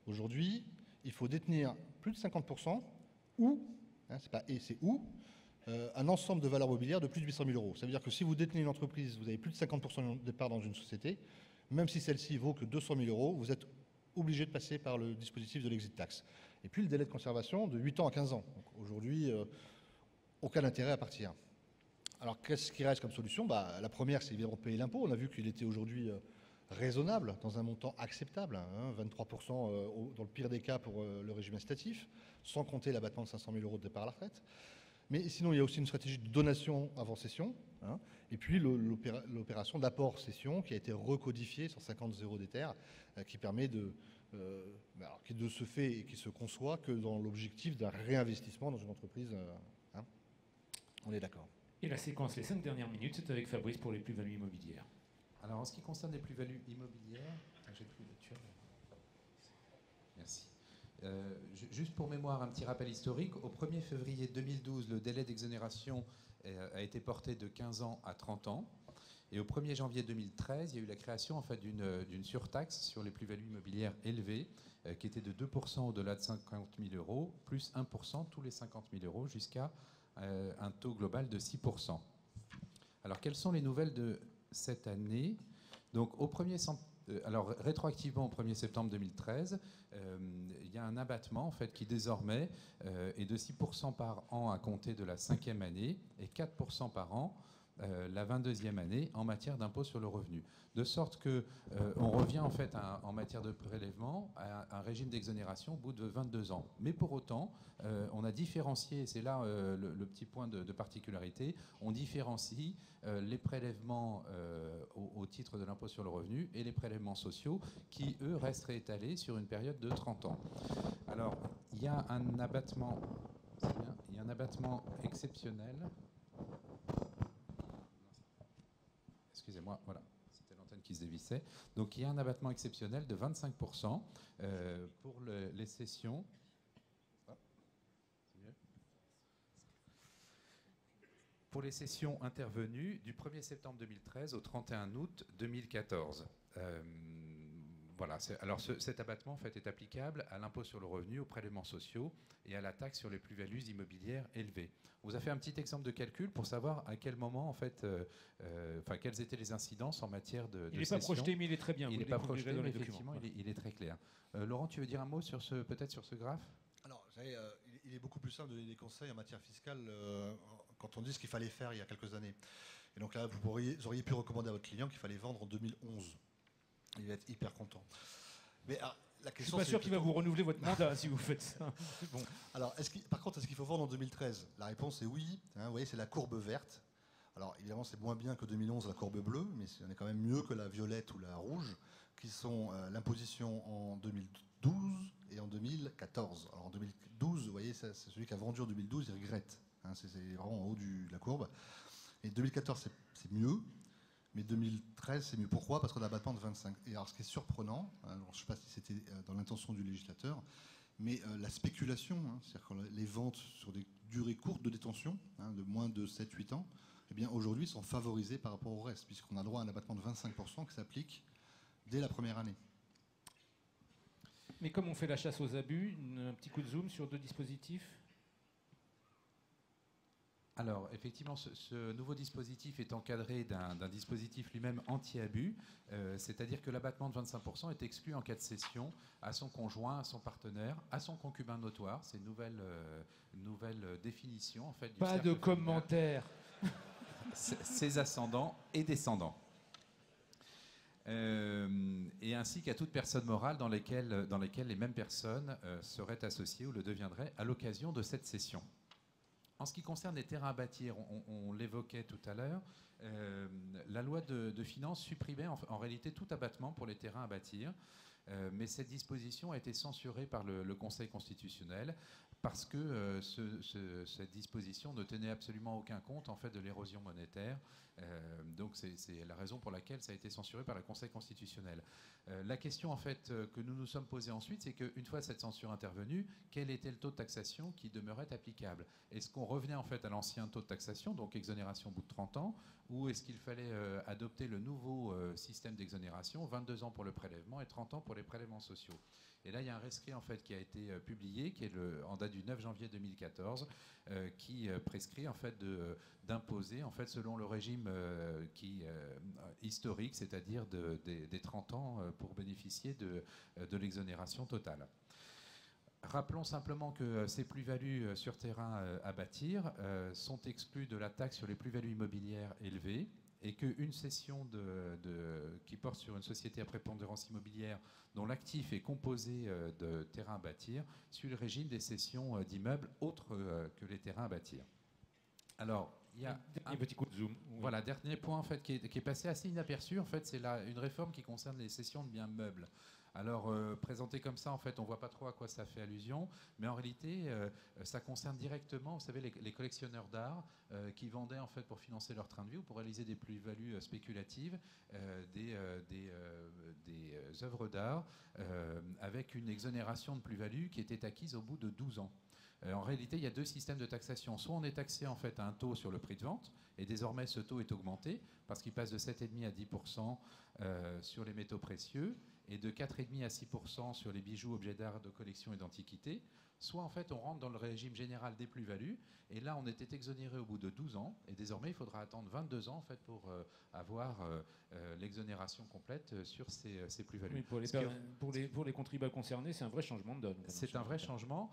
Aujourd'hui, il faut détenir plus de 50% ou, c'est pas et, c'est ou, un ensemble de valeurs mobilières de plus de 800 000 €. Ça veut dire que si vous détenez une entreprise, vous avez plus de 50% de départ dans une société, même si celle-ci vaut que 200 000 €, vous êtes obligé de passer par le dispositif de l'exit tax. Et puis le délai de conservation de 8 ans à 15 ans. Aujourd'hui, aucun intérêt à partir. Alors qu'est-ce qui reste comme solution? La première, c'est évidemment de payer l'impôt. On a vu qu'il était aujourd'hui raisonnable, dans un montant acceptable, 23% dans le pire des cas pour le régime incitatif, sans compter l'abattement de 500 000 € de départ à la retraite. Mais sinon, il y a aussi une stratégie de donation avant cession, et puis l'opération d'apport-cession qui a été recodifiée sur 50 € des terres, qui permet qui de se fait et qui se conçoit que dans l'objectif d'un réinvestissement dans une entreprise. On est d'accord. Et la séquence, les 5 dernières minutes, c'est avec Fabrice pour les plus-values immobilières. Alors en ce qui concerne les plus-values immobilières, j'ai plus de lecture. Merci. Juste pour mémoire, un petit rappel historique. Au 1er février 2012, le délai d'exonération a été porté de 15 ans à 30 ans. Et au 1er janvier 2013, il y a eu la création en fait, d'une surtaxe sur les plus-values immobilières élevées, qui était de 2% au-delà de 50 000 €, plus 1% tous les 50 000 € jusqu'à un taux global de 6%. Alors, quelles sont les nouvelles de cette année? Donc, alors, rétroactivement au 1er septembre 2013, il y a un abattement en fait, qui désormais est de 6% par an à compter de la 5e année et 4% par an la 22e année en matière d'impôt sur le revenu. De sorte qu'on revient en fait en matière de prélèvement à un régime d'exonération au bout de 22 ans. Mais pour autant, on a différencié, et c'est là le petit point de particularité, on différencie les prélèvements au titre de l'impôt sur le revenu et les prélèvements sociaux qui, eux, resteraient étalés sur une période de 30 ans. Alors, il y a un abattement, il y a un abattement exceptionnel. Excusez-moi, voilà, c'était l'antenne qui se dévissait. Donc il y a un abattement exceptionnel de 25% pour les cessions. Pour les cessions intervenues du 1er septembre 2013 au 31 août 2014. Voilà, alors cet abattement en fait, est applicable à l'impôt sur le revenu, aux prélèvements sociaux et à la taxe sur les plus-values immobilières élevées. On vous a fait un petit exemple de calcul pour savoir à quel moment, en fait, quelles étaient les incidences en matière de Il n'est pas projeté, mais il est très bien. Il n'est pas projeté, mais effectivement, il est très clair. Laurent, tu veux dire un mot sur peut-être sur ce graphe? Alors, vous savez, il est beaucoup plus simple de donner des conseils en matière fiscale quand on dit ce qu'il fallait faire il y a quelques années. Et donc là, vous auriez pu recommander à votre client qu'il fallait vendre en 2011. Il va être hyper content. Mais la question, je ne suis pas sûr qu'il va vous renouveler votre mandat si vous faites ça. Bon. Alors, par contre, est-ce qu'il faut vendre en 2013? La réponse est oui. Vous voyez, c'est la courbe verte. Alors évidemment, c'est moins bien que 2011, la courbe bleue, mais on est quand même mieux que la violette ou la rouge, qui sont l'imposition en 2012 et en 2014. Alors en 2012, vous voyez, c'est celui qui a vendu en 2012, il regrette. Hein, c'est vraiment en haut de la courbe. Et 2014, c'est mieux. Mais 2013, c'est mieux. Pourquoi? Parce qu'on a un abattement de 25. Et alors, ce qui est surprenant, hein, alors, je ne sais pas si c'était dans l'intention du législateur, mais la spéculation, hein, c'est-à-dire que les ventes sur des durées courtes de détention, hein, de moins de 7-8 ans, eh bien, aujourd'hui, sont favorisées par rapport au reste, puisqu'on a droit à un abattement de 25% qui s'applique dès la première année. Mais comme on fait la chasse aux abus, un petit coup de zoom sur 2 dispositifs. Alors, effectivement, ce nouveau dispositif est encadré d'un dispositif lui-même anti-abus, c'est-à-dire que l'abattement de 25% est exclu en cas de cession à son conjoint, à son partenaire, à son concubin notoire. C'est une nouvelle définition, en fait. Pas de commentaires. Ses ascendants et descendants. Et ainsi qu'à toute personne morale dans lesquelles les mêmes personnes seraient associées ou le deviendraient à l'occasion de cette cession. En ce qui concerne les terrains à bâtir, on l'évoquait tout à l'heure, la loi de finances supprimait en réalité tout abattement pour les terrains à bâtir, mais cette disposition a été censurée par le Conseil constitutionnel parce que cette disposition ne tenait absolument aucun compte en fait de l'érosion monétaire. Donc c'est la raison pour laquelle ça a été censuré par le Conseil constitutionnel. La question en fait que nous nous sommes posée ensuite, c'est qu'une fois cette censure intervenue, quel était le taux de taxation qui demeurait applicable? Est-ce qu'on revenait en fait à l'ancien taux de taxation, donc exonération au bout de 30 ans, ou est-ce qu'il fallait adopter le nouveau système d'exonération, 22 ans pour le prélèvement et 30 ans pour les prélèvements sociaux? Et là, il y a un rescrit en fait qui a été publié, qui est en date du 9 janvier 2014, qui prescrit en fait d'imposer en fait selon le régime historique, c'est-à-dire des 30 ans pour bénéficier de l'exonération totale. Rappelons simplement que ces plus-values sur terrain à bâtir sont exclues de la taxe sur les plus-values immobilières élevées, et qu'une cession qui porte sur une société à prépondérance immobilière dont l'actif est composé de terrains à bâtir suit le régime des cessions d'immeubles autres que les terrains à bâtir. Alors, il y a un petit coup de zoom. Oui. Voilà, dernier point en fait qui est passé assez inaperçu. En fait, c'est une réforme qui concerne les cessions de biens meubles. Alors, présenté comme ça, en fait, on ne voit pas trop à quoi ça fait allusion, mais en réalité, ça concerne directement, vous savez, les collectionneurs d'art qui vendaient, en fait, pour financer leur train de vie ou pour réaliser des plus-values spéculatives, des œuvres d'art avec une exonération de plus-value qui était acquise au bout de 12 ans. En réalité, il y a 2 systèmes de taxation. Soit on est taxé en fait à un taux sur le prix de vente, et désormais ce taux est augmenté parce qu'il passe de 7,5 à 10% sur les métaux précieux et de 4,5 à 6% sur les bijoux, objets d'art, de collection et d'antiquité. Soit en fait on rentre dans le régime général des plus-values, et là on était exonéré au bout de 12 ans, et désormais il faudra attendre 22 ans en fait pour avoir l'exonération complète sur ces plus-values. Oui, pour les contribuables concernés, c'est un vrai changement de donne. C'est un vrai changement,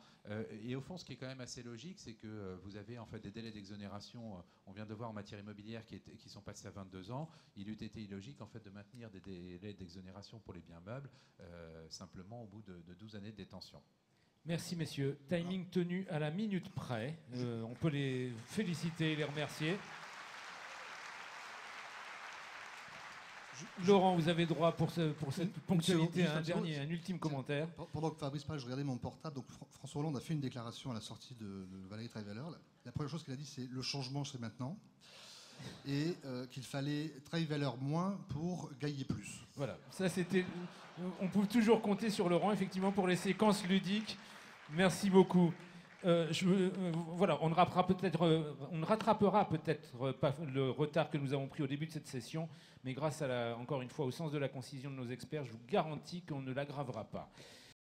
et au fond ce qui est quand même assez logique, c'est que vous avez en fait des délais d'exonération, on vient de voir en matière immobilière qui sont passés à 22 ans. Il eût été illogique en fait de maintenir des délais d'exonération pour les biens meubles simplement au bout de 12 années de détention. Merci messieurs. Timing tenu à la minute près. On peut les féliciter et les remercier. Laurent, vous avez droit pour cette ponctualité à un ultime commentaire. Pendant que Fabrice parlait, je regardais mon portable. Donc François Hollande a fait une déclaration à la sortie de Valérie Trierweiler. La première chose qu'il a dit, c'est le changement, c'est maintenant. Et qu'il fallait Trierweiler moins pour gagner plus. Voilà, ça c'était. On peut toujours compter sur Laurent, effectivement, pour les séquences ludiques. Merci beaucoup. Voilà, on ne rattrapera peut-être pas le retard que nous avons pris au début de cette session, mais grâce encore une fois au sens de la concision de nos experts, je vous garantis qu'on ne l'aggravera pas.